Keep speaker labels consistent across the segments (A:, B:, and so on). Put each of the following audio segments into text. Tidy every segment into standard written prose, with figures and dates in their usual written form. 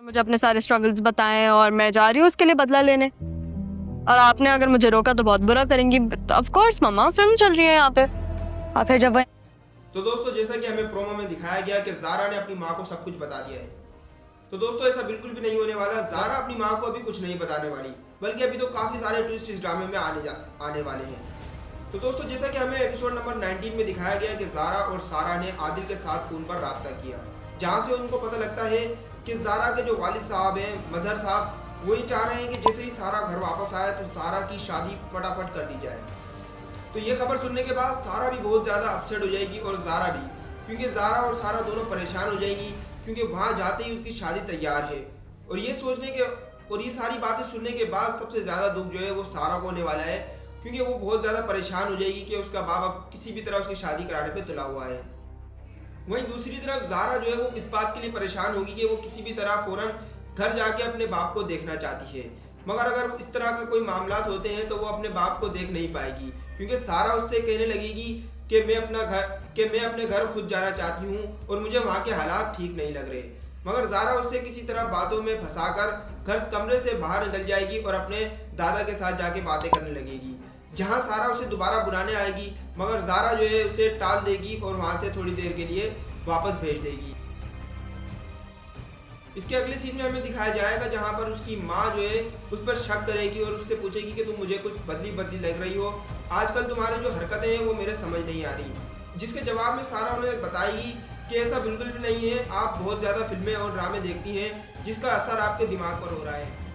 A: मुझे अपने सारे स्ट्रगल्स बताएं और मैं जा रही हूँ उसके लिए बदला लेने। और आपने अगर मुझे रोका तो बहुत बुरा करेंगी। ऑफ कोर्स मम्मा, फिल्म चल रही है यहाँ पे। और फिर जब
B: तो दोस्तों, जैसा कि हमें प्रोमो में दिखाया गया कि ज़ारा ने अपनी माँ को सब कुछ बता दिया है, तो दोस्तों ऐसा बिल्कुल भी नहीं होने वाला। ज़ारा अपनी माँ को अभी कुछ नहीं बताने वाली, बल्कि अभी तो काफ़ी सारे ट्विस्ट इस ड्रामे में आने वाले हैं। तो दोस्तों, जैसा कि हमें एपिसोड नंबर 19 में दिखाया गया कि ज़ारा और सारा ने आदिल के साथ फ़ोन पर राब्ता किया, जहाँ से उनको पता लगता है कि ज़ारा के जो वालिद साहब हैं, मजहर साहब, वो ये चाह रहे हैं कि जैसे ही सारा घर वापस आए तो सारा की शादी फटाफट कर दी जाए। तो ये खबर सुनने के बाद सारा भी बहुत ज़्यादा अपसेट हो जाएगी और ज़ारा भी, क्योंकि ज़ारा और सारा दोनों परेशान हो जाएंगी, क्योंकि वहाँ जाते ही उसकी शादी तैयार है। और ये सारी बातें सुनने के बाद सबसे ज़्यादा दुख जो है वो सारा को होने वाला है, क्योंकि वो बहुत ज़्यादा परेशान हो जाएगी कि उसका बाप अब किसी भी तरह उसकी शादी कराने पर तुला हुआ है। वहीं दूसरी तरफ ज़ारा जो है वो इस बात के लिए परेशान होगी कि वो किसी भी तरह फ़ौरन घर जाके अपने बाप को देखना चाहती है, मगर अगर इस तरह का कोई मामला होते हैं तो वो अपने बाप को देख नहीं पाएगी, क्योंकि सारा उससे कहने लगेगी कि मैं अपने घर खुद जाना चाहती हूँ और मुझे वहाँ के हालात ठीक नहीं लग रहे। मगर ज़ारा उससे किसी तरह बातों में फंसाकर घर कमरे से बाहर निकल जाएगी और अपने दादा के साथ जाके बातें करने लगेगी, जहाँ सारा उसे दोबारा बुलाने आएगी, मगर ज़ारा जो है उसे टाल देगी और वहाँ से थोड़ी देर के लिए वापस भेज देगी। इसके अगले सीन में हमें दिखाया जाएगा जहाँ पर उसकी माँ जो है उस पर शक करेगी और उससे पूछेगी कि तुम मुझे कुछ बदली लग रही हो, आजकल तुम्हारी जो हरकतें हैं वो मेरे समझ नहीं आ रही। जिसके जवाब में सारा उन्हें बताएगी कि ऐसा बिल्कुल भी नहीं है, आप बहुत ज़्यादा फिल्में और ड्रामे देखती हैं जिसका असर आपके दिमाग पर हो रहा है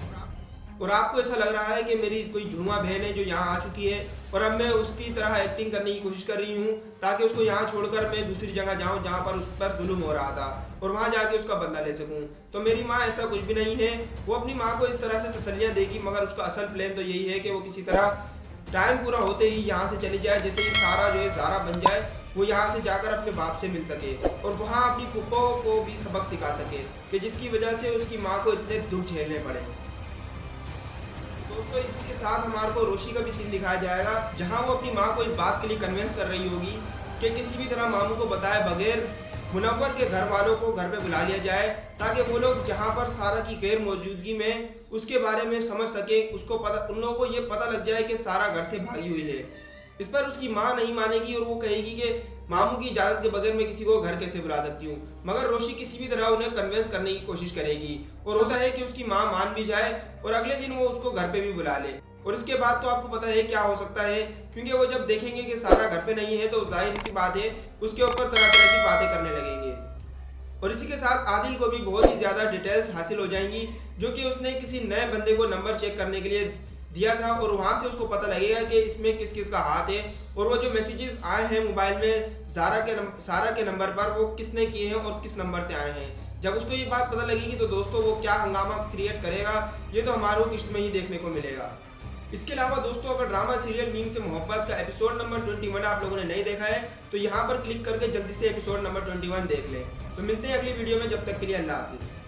B: और आपको ऐसा लग रहा है कि मेरी कोई जुड़वा बहन है जो यहाँ आ चुकी है और अब मैं उसकी तरह एक्टिंग करने की कोशिश कर रही हूँ ताकि उसको यहाँ छोड़कर मैं दूसरी जगह जाऊँ जहाँ पर उस पर जुल्म हो रहा था और वहाँ जाके उसका बदला ले सकूँ। तो मेरी माँ ऐसा कुछ भी नहीं है। वो अपनी माँ को इस तरह से तसल्लियाँ देगी, मगर उसका असल प्लान तो यही है कि वो किसी तरह टाइम पूरा होते ही यहाँ से चली जाए, जैसे कि सारा जो है ज़ारा बन जाए, वो यहाँ से जाकर अपने बाप से मिल सके और वहाँ अपनी फूफो को भी सबक सिखा सके कि जिसकी वजह से उसकी माँ को इतने दुख झेलने पड़े। दोस्तों, इसी के साथ हमारे को रोशी का भी सीन दिखाया जाएगा, जहाँ वो अपनी माँ को इस बात के लिए कन्विंस कर रही होगी कि किसी भी तरह मामू को बताए बगैर मुनव्वर के घर वालों को घर पे बुला लिया जाए, ताकि वो लोग जहाँ पर सारा की गैर मौजूदगी में उसके बारे में समझ सके, उन लोगों को ये पता लग जाए कि सारा घर से भागी हुई है। इस पर उसकी माँ नहीं मानेगी और वो कहेगी कि मामू की इजाज़त के बगैर मैं किसी को घर कैसे बुला सकती हूँ, मगर रोशी किसी भी तरह उन्हें कन्विंस करने की कोशिश करेगी और होता है कि उसकी माँ मान भी जाए और अगले दिन वो उसको घर पे भी बुला ले। और इसके बाद तो आपको पता है क्या हो सकता है, क्योंकि वो जब देखेंगे कि सारा घर पे नहीं है तो जाहिर की बात है उसके ऊपर तरह तरह की बातें करने लगेंगे। और इसी के साथ आदिल को भी बहुत ही ज़्यादा डिटेल्स हासिल हो जाएंगी, जो कि उसने किसी नए बंदे को नंबर चेक करने के लिए दिया था और वहाँ से उसको पता लगेगा कि इसमें किस किस का हाथ है और वो जो मैसेजेस आए हैं मोबाइल में सारा के नंबर पर वो किसने किए हैं और किस नंबर से आए हैं। जब उसको ये बात पता लगेगी तो दोस्तों वो क्या हंगामा क्रिएट करेगा ये तो हमारे किस्त में ही देखने को मिलेगा। इसके अलावा दोस्तों, अगर ड्रामा सीरियल मीम से मोहब्बत का एपिसोड नंबर 21 आप लोगों ने नहीं देखा है तो यहाँ पर क्लिक करके जल्दी से एपिसोड नंबर 21 देख लें। तो मिलते हैं अगली वीडियो में, जब तक के लिए अल्लाह हाफिज़।